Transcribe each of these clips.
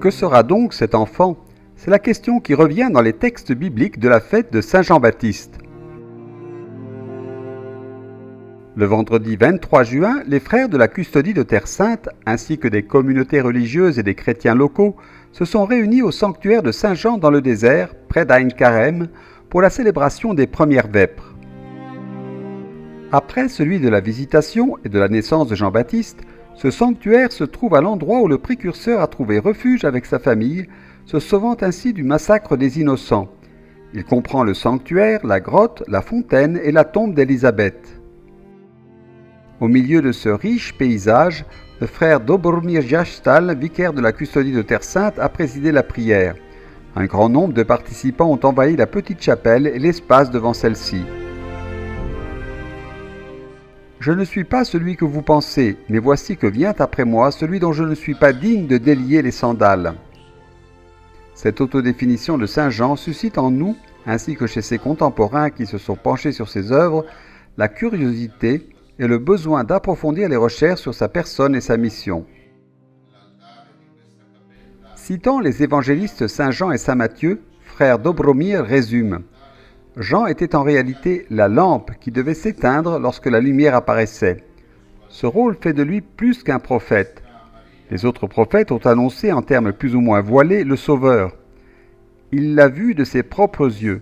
Que sera donc cet enfant? C'est la question qui revient dans les textes bibliques de la fête de Saint Jean-Baptiste. Le vendredi 23 juin, les frères de la Custodie de Terre Sainte, ainsi que des communautés religieuses et des chrétiens locaux, se sont réunis au sanctuaire de Saint Jean dans le désert, près d'Ain Karem, pour la célébration des premières vêpres. Après celui de la Visitation et de la naissance de Jean-Baptiste, ce sanctuaire se trouve à l'endroit où le précurseur a trouvé refuge avec sa famille, se sauvant ainsi du massacre des innocents. Il comprend le sanctuaire, la grotte, la fontaine et la tombe d'Élisabeth. Au milieu de ce riche paysage, le frère Dobromir Jastal, vicaire de la Custodie de Terre Sainte, a présidé la prière. Un grand nombre de participants ont envahi la petite chapelle et l'espace devant celle-ci. Je ne suis pas celui que vous pensez, mais voici que vient après moi celui dont je ne suis pas digne de délier les sandales. Cette autodéfinition de Saint Jean suscite en nous, ainsi que chez ses contemporains qui se sont penchés sur ses œuvres, la curiosité et le besoin d'approfondir les recherches sur sa personne et sa mission. Citant les évangélistes Saint Jean et Saint Matthieu, frère Dobromir résume: Jean était en réalité la lampe qui devait s'éteindre lorsque la lumière apparaissait. Ce rôle fait de lui plus qu'un prophète. Les autres prophètes ont annoncé en termes plus ou moins voilés le Sauveur. Il l'a vu de ses propres yeux.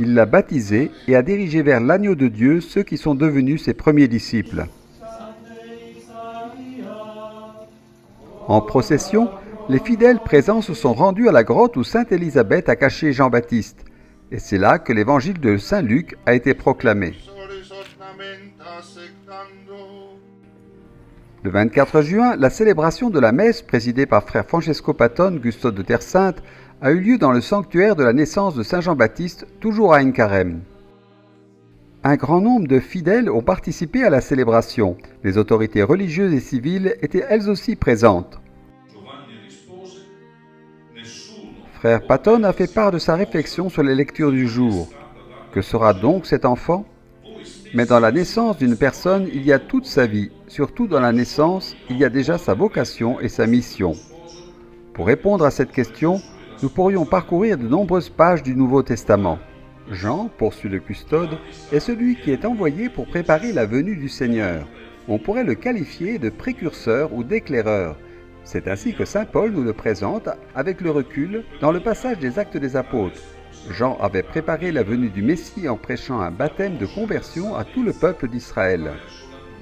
Il l'a baptisé et a dirigé vers l'agneau de Dieu ceux qui sont devenus ses premiers disciples. En procession, les fidèles présents se sont rendus à la grotte où sainte Élisabeth a caché Jean-Baptiste. Et c'est là que l'évangile de Saint Luc a été proclamé. Le 24 juin, la célébration de la messe, présidée par frère Francesco Patton, custode de Terre Sainte, a eu lieu dans le sanctuaire de la naissance de Saint Jean-Baptiste, toujours à Ain Karem. Un grand nombre de fidèles ont participé à la célébration. Les autorités religieuses et civiles étaient elles aussi présentes. Frère Patton a fait part de sa réflexion sur les lectures du jour. Que sera donc cet enfant? Mais dans la naissance d'une personne, il y a toute sa vie. Surtout dans la naissance, il y a déjà sa vocation et sa mission. Pour répondre à cette question, nous pourrions parcourir de nombreuses pages du Nouveau Testament. Jean, poursuit le custode, est celui qui est envoyé pour préparer la venue du Seigneur. On pourrait le qualifier de précurseur ou d'éclaireur. C'est ainsi que saint Paul nous le présente avec le recul dans le passage des Actes des Apôtres. Jean avait préparé la venue du Messie en prêchant un baptême de conversion à tout le peuple d'Israël.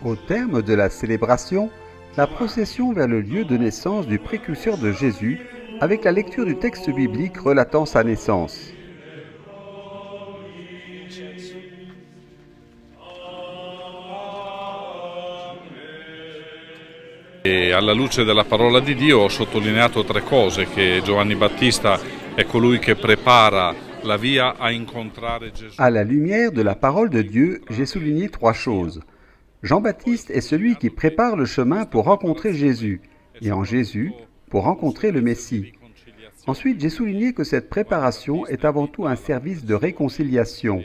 Au terme de la célébration, la procession vers le lieu de naissance du précurseur de Jésus avec la lecture du texte biblique relatant sa naissance. E alla luce della parola di Dio ho sottolineato tre cose: che Giovanni Battista è colui che prepara la via a incontrare Gesù. À la lumière de la parole de Dieu, j'ai souligné trois choses. Jean-Baptiste est celui qui prépare le chemin pour rencontrer Jésus, et en Jésus, pour rencontrer le Messie. Ensuite, j'ai souligné que cette préparation est avant tout un service de réconciliation.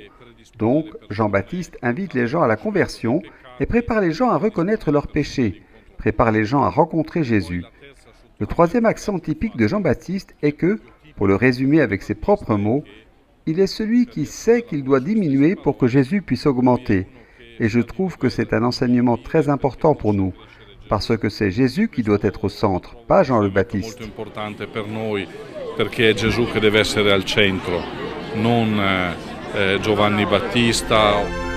Donc, Jean-Baptiste invite les gens à la conversion et prépare les gens à reconnaître leurs péchés, prépare les gens à rencontrer Jésus. Le troisième accent typique de Jean-Baptiste est que, pour le résumer avec ses propres mots, il est celui qui sait qu'il doit diminuer pour que Jésus puisse augmenter. Et je trouve que c'est un enseignement très important pour nous, parce que c'est Jésus qui doit être au centre, pas Jean le Baptiste. Molto importante per noi perché è Gesù che deve essere al centro, non Giovanni Battista.